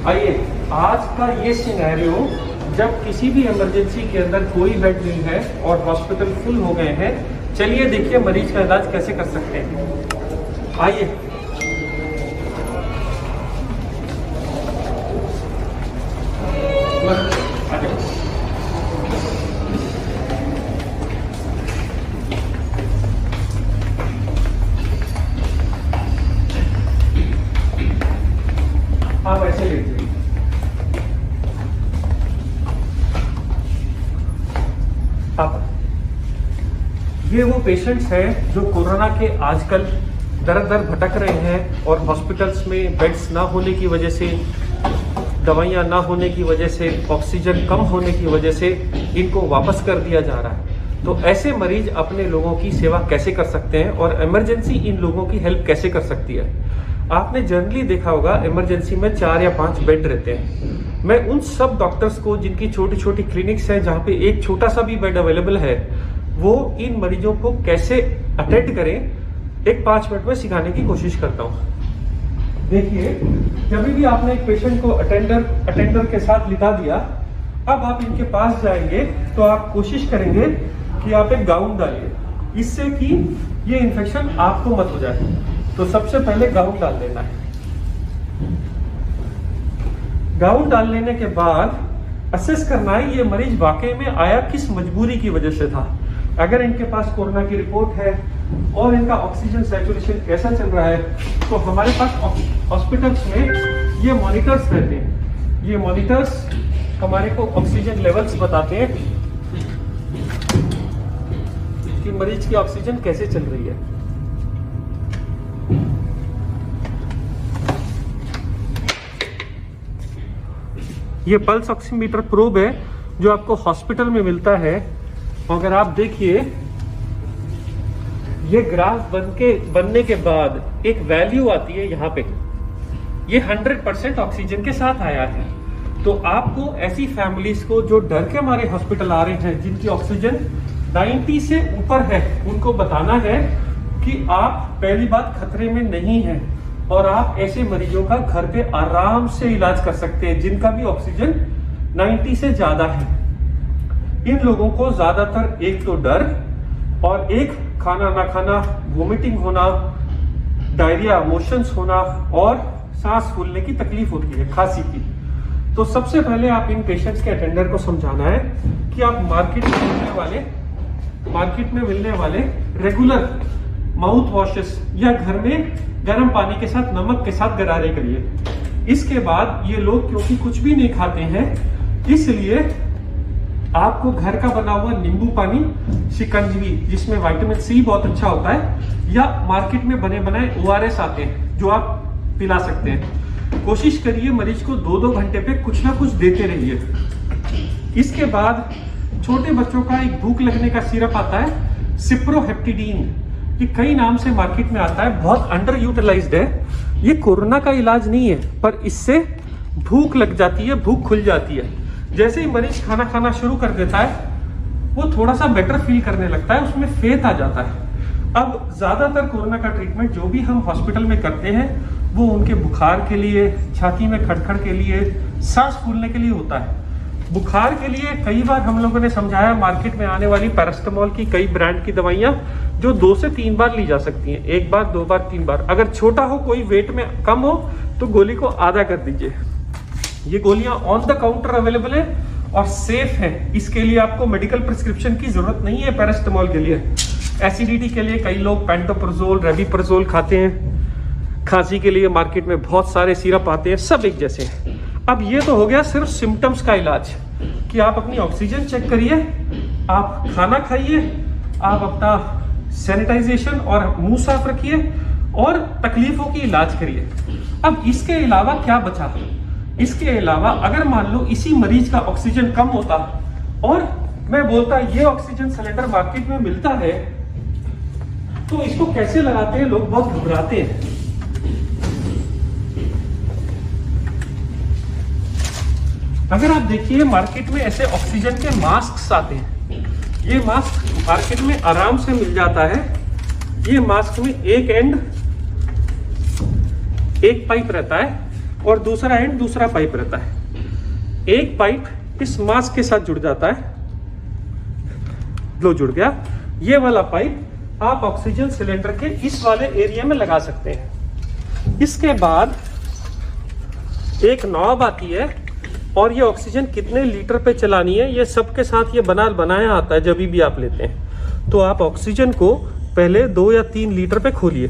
आइए, आज का ये सिनेरियो जब किसी भी इमरजेंसी के अंदर कोई बेड नहीं है और हॉस्पिटल फुल हो गए हैं, चलिए देखिए मरीज का इलाज कैसे कर सकते हैं। आइए, आप ऐसे लेट जाइए। आप ये वो पेशेंट्स हैं जो कोरोना के आजकल दर दर भटक रहे हैं और हॉस्पिटल्स में बेड्स ना होने की वजह से, दवाइयाँ ना होने की वजह से, ऑक्सीजन कम होने की वजह से इनको वापस कर दिया जा रहा है। तो ऐसे मरीज अपने लोगों की सेवा कैसे कर सकते हैं और इमरजेंसी इन लोगों की हेल्प कैसे कर सकती है। आपने जनरली देखा होगा इमरजेंसी में 4 या 5 बेड रहते हैं। मैं उन सब डॉक्टर्स को जिनकी छोटी छोटी क्लिनिक्स हैं जहाँ पे एक छोटा सा भी बेड अवेलेबल है, वो इन मरीजों को कैसे अटेंड करें एक 5 मिनट में सिखाने की कोशिश करता हूँ। देखिए, जब भी आपने एक पेशेंट को अटेंडर के साथ लिटा दिया, अब आप इनके पास जाएंगे तो आप कोशिश करेंगे कि आप एक गाउन डालिए, इससे कि ये इन्फेक्शन आपको मत हो जाए। तो सबसे पहले गाउन डाल लेना है। गाउन डाल लेने के बाद असेस करना है ये मरीज वाकई में आया किस मजबूरी की वजह से था। अगर इनके पास कोरोना की रिपोर्ट है और इनका ऑक्सीजन सैचुरेशन कैसा चल रहा है, तो हमारे पास हॉस्पिटल्स में ये मॉनिटर्स रहते हैं। ये मॉनिटर्स हमारे को ऑक्सीजन लेवल्स बताते हैं कि मरीज की ऑक्सीजन कैसे चल रही है। ये पल्स ऑक्सीमीटर प्रोब है जो आपको हॉस्पिटल में मिलता है। अगर आप देखिए, ये ग्राफ बनने के बाद एक वैल्यू आती है यहाँ पे, ये 100% ऑक्सीजन के साथ आया है। तो आपको ऐसी फैमिलीज को जो डर के मारे हॉस्पिटल आ रहे हैं, जिनकी ऑक्सीजन 90 से ऊपर है, उनको बताना है कि आप पहली बात खतरे में नहीं है और आप ऐसे मरीजों का घर पे आराम से इलाज कर सकते हैं जिनका भी ऑक्सीजन 90 से ज्यादा है। इन लोगों को ज्यादातर एक तो डर और एक खाना ना खाना, वोमिटिंग होना, डायरिया, मोशंस होना और सांस फूलने की तकलीफ होती है, खांसी की। तो सबसे पहले आप इन पेशेंट्स के अटेंडर को समझाना है कि आप मार्केट में मिलने वाले रेगुलर माउथ वॉशेस या घर में गर्म पानी के साथ नमक के साथ गरारे करिए। इसके बाद ये लोग क्योंकि कुछ भी नहीं खाते हैं, इसलिए आपको घर का बना हुआ नींबू पानी, शिकंजवी जिसमें विटामिन सी बहुत अच्छा होता है, या मार्केट में बने बनाए ORS आते हैं जो आप पिला सकते हैं। कोशिश करिए मरीज को 2-2 घंटे पे कुछ ना कुछ देते रहिए। इसके बाद छोटे बच्चों का एक भूख लगने का सिरप आता है, सिप्रोहेप्टिडीन, ये कई नाम से मार्केट में आता है, बहुत अंडर यूटिलाइज्ड है। ये कोरोना का इलाज नहीं है, पर इससे भूख लग जाती है, भूख खुल जाती है। जैसे ही मरीज खाना खाना शुरू कर देता है, वो थोड़ा सा बेटर फील करने लगता है, उसमें फेथ आ जाता है। अब ज्यादातर कोरोना का ट्रीटमेंट जो भी हम हॉस्पिटल में करते हैं, वो उनके बुखार के लिए, छाती में खड़खड़ के लिए, सांस फूलने के लिए होता है। बुखार के लिए कई बार हम लोगों ने समझाया, मार्केट में आने वाली पैरास्टामोल की कई ब्रांड की दवाइयां जो 2 से 3 बार ली जा सकती हैं, 1 बार, 2 बार, 3 बार। अगर छोटा हो, कोई वेट में कम हो, तो गोली को आधा कर दीजिए। ये गोलियां ऑन द काउंटर अवेलेबल है और सेफ है। इसके लिए आपको मेडिकल प्रिस्क्रिप्शन की जरूरत नहीं है। पैरास्टामोल के लिए, एसिडिटी के लिए कई लोग पेंटोप्रोजोल, रेबिप्रोजोल खाते हैं। खांसी के लिए मार्केट में बहुत सारे सिरप आते हैं, सब एक जैसे हैं। अब ये तो हो गया सिर्फ सिम्टम्स का इलाज कि आप अपनी ऑक्सीजन चेक करिए, आप खाना खाइए, आप अपना सैनिटाइजेशन और मुंह साफ रखिए और तकलीफों की इलाज करिए। अब इसके अलावा क्या बचा? इसके अलावा अगर मान लो इसी मरीज का ऑक्सीजन कम होता और मैं बोलता ये ऑक्सीजन सिलेंडर मार्केट में मिलता है, तो इसको कैसे लगाते हैं लोग, बहुत घबराते हैं। अगर आप देखिए मार्केट में ऐसे ऑक्सीजन के मास्क आते हैं, ये मास्क मार्केट में आराम से मिल जाता है। ये मास्क में एक एंड एक पाइप रहता है, और दूसरा एंड दूसरा पाइप रहता है। एक पाइप इस मास्क के साथ जुड़ जाता है, लो जुड़ गया। ये वाला पाइप आप ऑक्सीजन सिलेंडर के इस वाले एरिया में लगा सकते हैं। इसके बाद एक नॉब आती है और ये ऑक्सीजन कितने लीटर पे चलानी है ये सबके साथ ये बनाया आता है। जब भी आप लेते हैं तो आप ऑक्सीजन को पहले 2 या 3 लीटर पे खोलिए।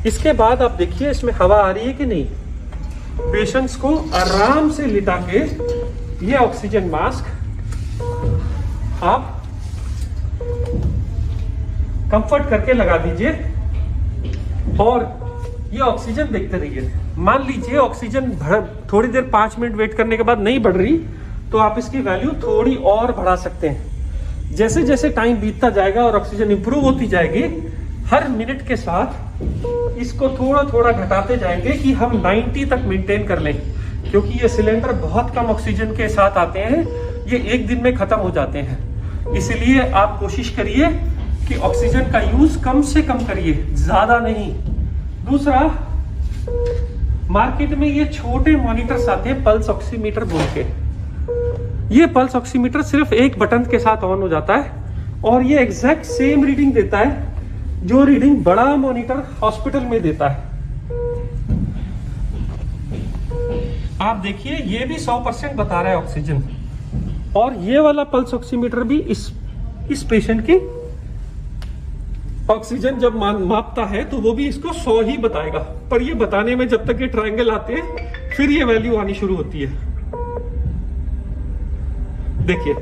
इसके बाद आप देखिए इसमें हवा आ रही है कि नहीं। पेशेंट्स को आराम से लिटा के ये ऑक्सीजन मास्क आप कंफर्ट करके लगा दीजिए और ये ऑक्सीजन देखते रहिए। मान लीजिए ऑक्सीजन थोड़ी देर 5 मिनट वेट करने के बाद नहीं बढ़ रही तो आप इसकी वैल्यू थोड़ी और बढ़ा सकते हैं। जैसे जैसे टाइम बीतता जाएगा और ऑक्सीजन इंप्रूव होती जाएगी, हर मिनट के साथ इसको थोड़ा थोड़ा घटाते जाएंगे कि हम 90 तक मेंटेन कर लें, क्योंकि ये सिलेंडर बहुत कम ऑक्सीजन के साथ आते हैं, ये एक दिन में खत्म हो जाते हैं। इसलिए आप कोशिश करिए कि ऑक्सीजन का यूज कम से कम करिए, ज्यादा नहीं। दूसरा, मार्केट में ये छोटे मॉनिटर्स आते हैं पल्स ऑक्सीमीटर बोल के। ये पल्स ऑक्सीमीटर सिर्फ एक बटन के साथ ऑन हो जाता है और ये एग्जैक्ट सेम रीडिंग देता है जो रीडिंग बड़ा मॉनिटर हॉस्पिटल में देता है। आप देखिए ये भी 100% बता रहा है ऑक्सीजन, और ये वाला पल्स ऑक्सीमीटर भी इस पेशेंट की ऑक्सीजन जब मापता है तो वो भी इसको 100 ही बताएगा। पर ये बताने में जब तक ये ट्रायंगल आते हैं फिर ये वैल्यू आनी शुरू होती है। देखिए,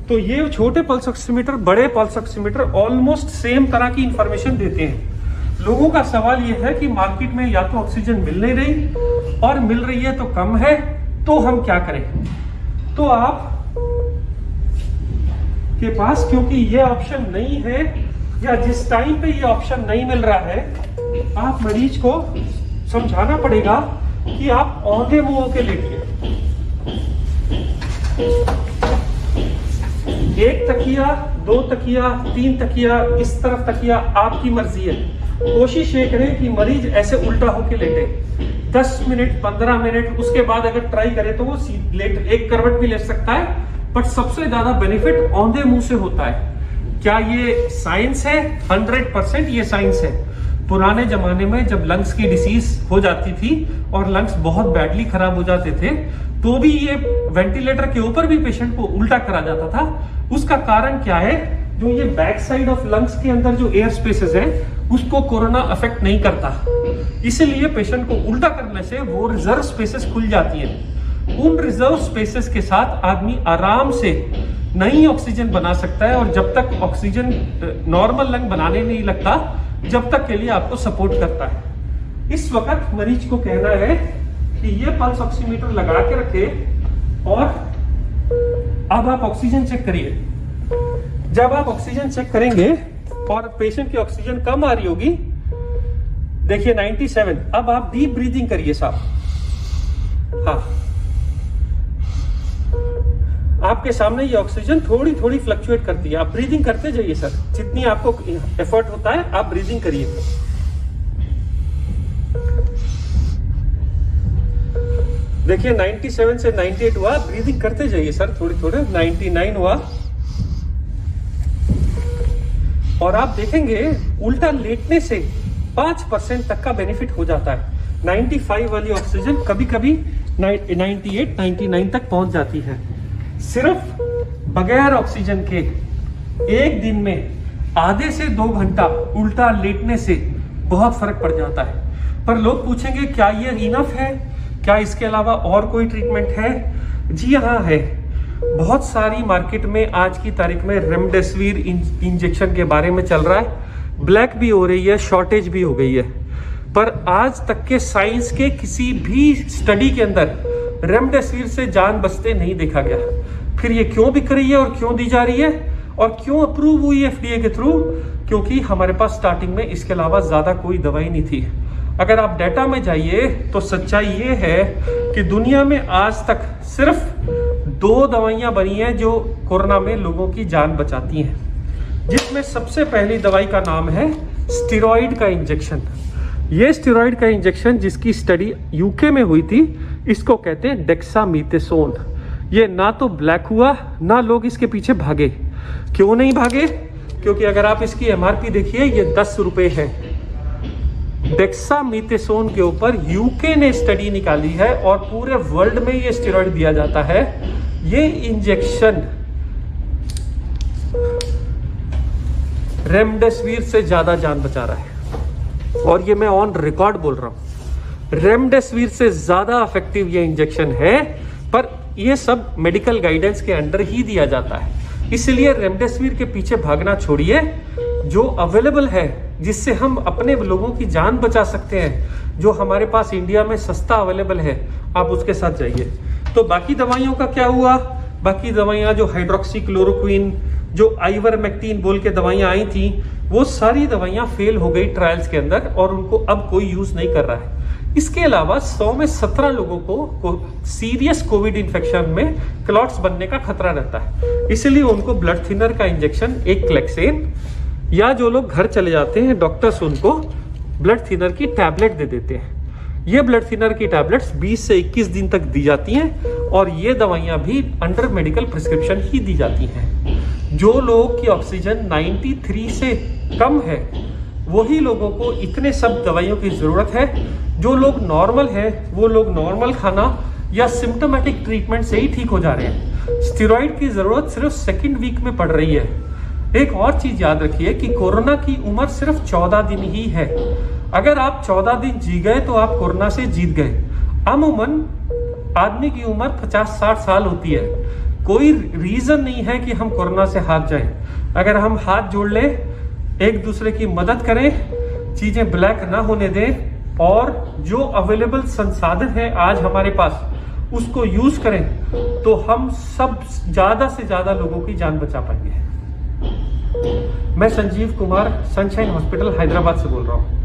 तो ये छोटे पल्स ऑक्सीमीटर, बड़े पल्स ऑक्सीमीटर ऑलमोस्ट सेम तरह की इंफॉर्मेशन देते हैं। लोगों का सवाल ये है कि मार्केट में या तो ऑक्सीजन मिल नहीं रही और मिल रही है तो कम है, तो हम क्या करें। तो आप के पास क्योंकि ये ऑप्शन नहीं है या जिस टाइम पे ये ऑप्शन नहीं मिल रहा है, आप मरीज को समझाना पड़ेगा कि आप औंधे मुंह होके लेटिए। 1 तकिया, 2 तकिया, 3 तकिया, इस तरफ तकिया आपकी मर्जी है। कोशिश ये करें कि मरीज ऐसे उल्टा होके लेटे 10 मिनट 15 मिनट, उसके बाद अगर ट्राई करे तो वो लेट एक करवट भी ले सकता है। बट सबसे ज्यादा बेनिफिट औंधे मुंह से होता है। क्या ये साइंस है? 100% ये साइंस है। पुराने जमाने में जब लंग्स की डिसीज हो जाती थी और लंग्स बहुत बैडली खराब हो जाते थे तो भी ये वेंटिलेटर के ऊपर भी पेशेंट को उल्टा करा जाता था। उसका कारण क्या है? जो ये बैक साइड ऑफ लंग्स के अंदर जो एयर स्पेसेस है उसको कोरोना अफेक्ट नहीं करता, इसलिए पेशेंट को उल्टा करने से वो रिजर्व स्पेसेस खुल जाती है। उन रिजर्व स्पेसेस के साथ आदमी आराम से नई ऑक्सीजन बना सकता है और जब तक ऑक्सीजन नॉर्मल लंग बनाने नहीं लगता जब तक के लिए आपको सपोर्ट करता है। इस वक्त मरीज को कहना है कि ये पल्स ऑक्सीमीटर लगा के रखे और अब आप ऑक्सीजन चेक करिए। जब आप ऑक्सीजन चेक करेंगे और पेशेंट की ऑक्सीजन कम आ रही होगी, देखिए 97, अब आप डीप ब्रीदिंग करिए साहब। हाँ, आपके सामने ये ऑक्सीजन थोड़ी थोड़ी फ्लक्चुएट करती है, आप ब्रीदिंग करते जाइए सर, जितनी आपको एफर्ट होता है आप ब्रीदिंग करिए। देखिए 97 से 98 हुआ, ब्रीदिंग करते जाइए सर थोड़ी थोड़े। 99 हुआ और आप देखेंगे उल्टा लेटने से 5% तक का बेनिफिट हो जाता है। 95 वाली ऑक्सीजन कभी कभी 98, 99 तक पहुंच जाती है। सिर्फ बगैर ऑक्सीजन के एक दिन में आधे से 2 घंटा उल्टा लेटने से बहुत फर्क पड़ जाता है। पर लोग पूछेंगे क्या ये इनफ है, क्या इसके अलावा और कोई ट्रीटमेंट है? जी हाँ है। बहुत सारी मार्केट में आज की तारीख में रेमडेसिविर इंजेक्शन के बारे में चल रहा है, ब्लैक भी हो रही है, शॉर्टेज भी हो गई है। पर आज तक के साइंस के किसी भी स्टडी के अंदर रेमडेसिविर से जान बचते नहीं देखा गया। फिर ये क्यों बिक रही है और क्यों दी जा रही है और क्यों अप्रूव हुई है FDA के थ्रू? क्योंकि हमारे पास स्टार्टिंग में इसके अलावा ज्यादा कोई दवाई नहीं थी। अगर आप डाटा में जाइए तो सच्चाई ये है कि दुनिया में आज तक सिर्फ 2 दवाइयां बनी हैं जो कोरोना में लोगों की जान बचाती हैं, जिसमें सबसे पहली दवाई का नाम है स्टेरॉइड का इंजेक्शन। ये स्टेरॉइड का इंजेक्शन जिसकी स्टडी यूके में हुई थी, इसको कहते हैं डेक्सामीथासोन। ये ना तो ब्लैक हुआ, ना लोग इसके पीछे भागे। क्यों नहीं भागे? क्योंकि अगर आप इसकी एमआरपी देखिए, ये 10 रुपए है। डेक्सामीथासोन के ऊपर यूके ने स्टडी निकाली है और पूरे वर्ल्ड में ये स्टेरॉइड दिया जाता है। ये इंजेक्शन रेमडेसिविर से ज्यादा जान बचा रहा है, और ये मैं ऑन रिकॉर्ड बोल रहा हूं। रेमडेसिविर से ज्यादा इफेक्टिव ये इंजेक्शन है, पर ये सब मेडिकल गाइडेंस के अंडर ही दिया जाता है। इसलिए रेमडेसिविर के पीछे भागना छोड़िए। जो अवेलेबल है, जिससे हम अपने लोगों की जान बचा सकते हैं, जो हमारे पास इंडिया में सस्ता अवेलेबल है, आप उसके साथ जाइए। तो बाकी दवाइयों का क्या हुआ? बाकी दवाइयां जो हाइड्रोक्सी क्लोरोक्विन, जो आइवरमेक्टिन बोल के दवाइयां आई थी, वो सारी दवाइयां फेल हो गई ट्रायल्स के अंदर और उनको अब कोई यूज नहीं कर रहा है। इसके अलावा 100 में 17 लोगों को सीरियस कोविड इन्फेक्शन में क्लॉट्स बनने का खतरा रहता है। इसलिए उनको ब्लड थिनर का इंजेक्शन, एक क्लेक्सेन, या जो लोग घर चले जाते हैं, डॉक्टर्स उनको ब्लड थिनर की टैबलेट दे देते हैं। ये ब्लड थिनर की टैबलेट्स 20 से 21 दिन तक दी जाती हैं और ये दवाइयां भी अंडर मेडिकल प्रिस्क्रिप्शन ही दी जाती हैं। जो लोग की ऑक्सीजन 93 से कम है, वही लोगों को इतने सब दवाइयों की जरूरत है। जो लोग नॉर्मल है, वो लोग नॉर्मल खाना या सिम्टोमेटिक ट्रीटमेंट से ही ठीक हो जा रहे हैं। स्टेरॉइड की जरूरत सिर्फ सेकेंड वीक में पड़ रही है। एक और चीज याद रखिए कि कोरोना की उम्र सिर्फ 14 दिन ही है। अगर आप 14 दिन जी गए तो आप कोरोना से जीत गए। अमूमन आदमी की उम्र 50-60 साल होती है। कोई रीजन नहीं है कि हम कोरोना से हाथ जाएं। अगर हम हाथ जोड़ लें, एक दूसरे की मदद करें, चीजें ब्लैक ना होने दें, और जो अवेलेबल संसाधन है आज हमारे पास, उसको यूज करें, तो हम सब ज्यादा से ज्यादा लोगों की जान बचा पाएंगे। मैं संजीव कुमार, सनशाइन हॉस्पिटल हैदराबाद से बोल रहा हूँ।